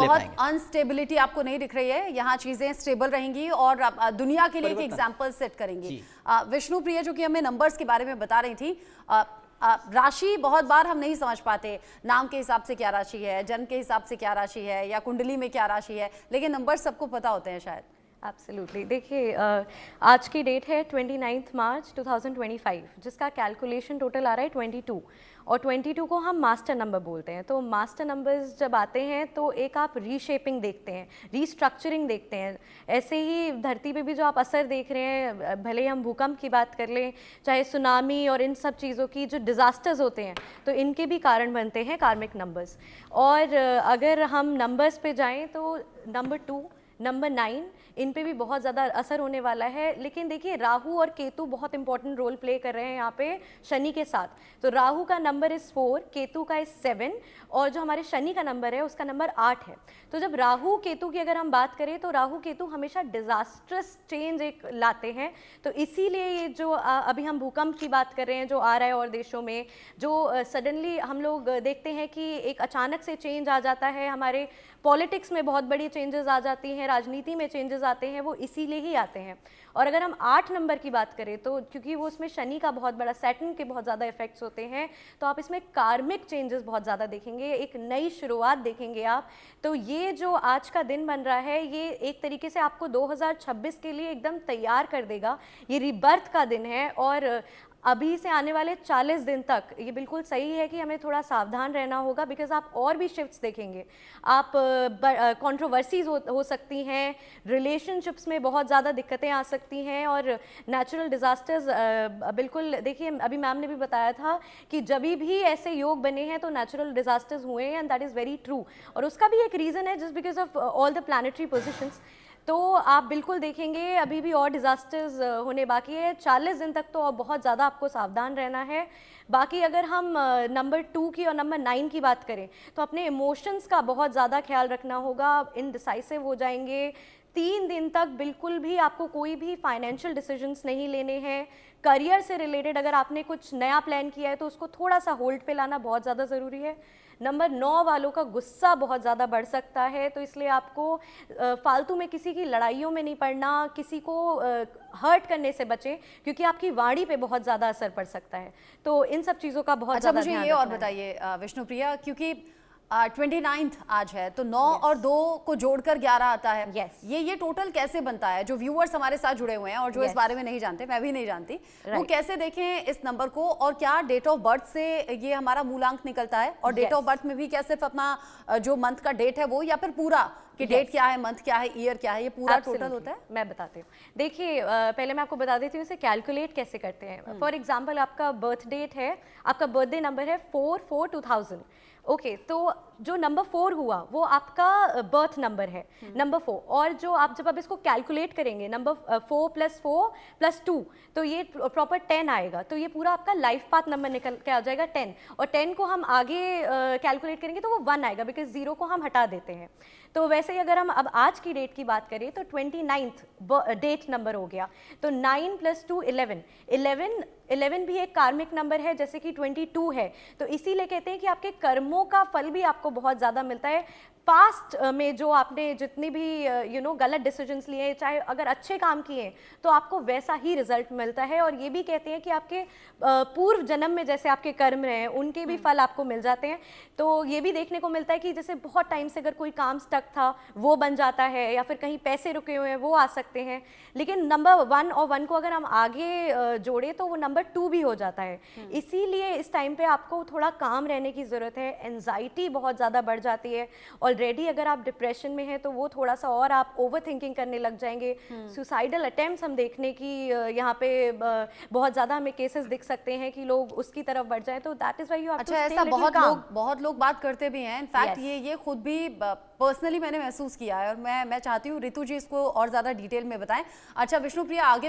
बहुत अनस्टेबिलिटी आपको नहीं दिख रही है, यहाँ चीजें स्टेबल रहेंगी और दुनिया के लिए एक एग्जांपल सेट करेंगी। विष्णु प्रिया जो कि हमें नंबर्स के बारे में बता रही थी, राशि बहुत बार हम नहीं समझ पाते, नाम के हिसाब से क्या राशि है, जन्म के हिसाब से क्या राशि है, या कुंडली में क्या राशि है, लेकिन नंबर सबको पता होते हैं शायद। एब्सोल्युटली। देखिए, आज की डेट है 29 मार्च 2025, जिसका कैलकुलेशन टोटल आ रहा है 22, और 22 को हम मास्टर नंबर बोलते हैं। तो मास्टर नंबर्स जब आते हैं तो एक आप रीशेपिंग देखते हैं, रीस्ट्रक्चरिंग देखते हैं। ऐसे ही धरती पे भी जो आप असर देख रहे हैं, भले ही हम भूकंप की बात कर लें, चाहे सुनामी और इन सब चीज़ों की जो डिज़ास्टर्स होते हैं, तो इनके भी कारण बनते हैं कार्मिक नंबर्स। और अगर हम नंबर्स पे जाएँ तो नंबर 2, नंबर 9, इन पे भी बहुत ज़्यादा असर होने वाला है। लेकिन देखिए, राहु और केतु बहुत इंपॉर्टेंट रोल प्ले कर रहे हैं यहाँ पे शनि के साथ। तो राहु का नंबर इज़ 4, केतु का इज़ 7, और जो हमारे शनि का नंबर है उसका नंबर 8 है। तो जब राहु केतु की अगर हम बात करें तो राहु केतु हमेशा डिज़ास्ट्रस चेंज एक लाते हैं। तो इसीलिए ये जो अभी हम भूकंप की बात कर रहे हैं जो आ रहा है और देशों में, जो सडनली हम लोग देखते हैं कि एक अचानक से चेंज आ जाता है, हमारे पॉलिटिक्स में बहुत बड़ी चेंजेस आ जाती हैं, राजनीति में चेंजेस आते हैं, वो इसीलिए ही आते हैं। और अगर हम 8 नंबर की बात करें तो क्योंकि वो उसमें शनि का बहुत बड़ा, सैटर्न के बहुत ज़्यादा इफेक्ट्स होते हैं, तो आप इसमें कार्मिक चेंजेस बहुत ज़्यादा देखेंगे, एक नई शुरुआत देखेंगे आप। तो ये जो आज का दिन बन रहा है, ये एक तरीके से आपको 2026 के लिए एकदम तैयार कर देगा। ये रिबर्थ का दिन है, और अभी से आने वाले 40 दिन तक ये बिल्कुल सही है कि हमें थोड़ा सावधान रहना होगा, बिकॉज आप और भी शिफ्ट्स देखेंगे। आप कंट्रोवर्सीज हो सकती हैं, रिलेशनशिप्स में बहुत ज़्यादा दिक्कतें आ सकती हैं, और नेचुरल डिज़ास्टर्स बिल्कुल। देखिए, अभी मैम ने भी बताया था कि जब भी ऐसे योग बने हैं तो नेचुरल डिज़ास्टर्स हुए हैं, and that is very true. और उसका भी एक रीज़न है, just because of all the planetary positions. तो आप बिल्कुल देखेंगे अभी भी और डिज़ास्टर्स होने बाकी है। 40 दिन तक तो बहुत ज़्यादा आपको सावधान रहना है। बाकी अगर हम नंबर 2 की और नंबर 9 की बात करें तो अपने इमोशंस का बहुत ज़्यादा ख्याल रखना होगा, इनडिसाइसिव हो जाएंगे। 3 दिन तक बिल्कुल भी आपको कोई भी फाइनेंशियल डिसीजंस नहीं लेने हैं। करियर से रिलेटेड अगर आपने कुछ नया प्लान किया है तो उसको थोड़ा सा होल्ड पे लाना बहुत ज़्यादा ज़रूरी है। नंबर 9 वालों का गुस्सा बहुत ज़्यादा बढ़ सकता है, तो इसलिए आपको फालतू में किसी की लड़ाइयों में नहीं पड़ना, किसी को हर्ट करने से बचें, क्योंकि आपकी वाणी पे बहुत ज़्यादा असर पड़ सकता है। तो इन सब चीज़ों का बहुत ज़्यादा मुझे ये और बताइए विष्णु प्रिया, क्योंकि 29 आज है, तो 9 और 2 को जोड़कर 11 आता है। ये टोटल कैसे बनता है? जो व्यूअर्स हमारे साथ जुड़े हुए हैं और जो इस बारे में नहीं जानते, मैं भी नहीं जानती, वो कैसे देखें इस नंबर को? और क्या डेट ऑफ बर्थ से ये हमारा मूलांक निकलता है? और डेट ऑफ बर्थ में भी क्या सिर्फ अपना जो मंथ का डेट है वो, या फिर पूरा कि डेट क्या है, मंथ क्या है, ईयर क्या है, ये पूरा टोटल होता है? मैं बताती हूँ। देखिए, पहले मैं आपको बता देती हूँ इसे कैलकुलेट कैसे करते हैं। फॉर एग्जाम्पल, आपका बर्थ डेट है, आपका बर्थडे नंबर है 4/4/2000। ओके, तो जो नंबर 4 हुआ वो आपका बर्थ नंबर है, नंबर 4। और जो आप जब इसको कैलकुलेट करेंगे, नंबर 4 + 4 + 2, तो ये प्रॉपर 10 आएगा। तो ये पूरा आपका लाइफ पाथ नंबर निकल के आ जाएगा 10। और 10 को हम आगे कैलकुलेट करेंगे तो वो 1 आएगा, बिकॉज 0 को हम हटा देते हैं। तो वैसे ही अगर हम अब आज की डेट की बात करें तो 29 डेट नंबर हो गया। तो 9 + 2 11, 11 भी एक कार्मिक नंबर है, जैसे कि 22 है। तो इसीलिए कहते हैं कि आपके कर्मों का फल भी आपको बहुत ज़्यादा मिलता है। पास्ट में जो आपने जितनी भी गलत डिसीजंस लिए, चाहे अगर अच्छे काम किए, तो आपको वैसा ही रिजल्ट मिलता है। और ये भी कहते हैं कि आपके पूर्व जन्म में जैसे आपके कर्म रहे हैं, उनके भी फल आपको मिल जाते हैं। तो ये भी देखने को मिलता है कि जैसे बहुत टाइम से अगर कोई काम स्टक था वो बन जाता है, या फिर कहीं पैसे रुके हुए हैं वो आ सकते हैं। लेकिन नंबर 1 और 1 को अगर हम आगे जोड़े तो वो नंबर 2 भी हो जाता है। इसीलिए इस टाइम पे आपको थोड़ा काम रहने की ज़रूरत है। एंजाइटी बहुत ज़्यादा बढ़ जाती है। ऑलरेडी अगर आप डिप्रेशन में हैं तो वो थोड़ा सा और आप ओवर थिंकिंग करने लग जाएंगे। सुसाइडल अटेम्प्ट्स हम देखने की यहाँ पे बहुत ज़्यादा हमें केसेस दिख सकते हैं कि लोग उसकी तरफ बढ़ जाएं। तो that is why you have to stay little calm. बहुत लोग बात करते भी हैं। इनफैक्ट ये खुद भी पर्सनली मैंने महसूस किया है, और मैं चाहती हूँ रितु जी इसको और ज़्यादा डिटेल में बताएं। अच्छा विष्णु प्रिया, आगे मैं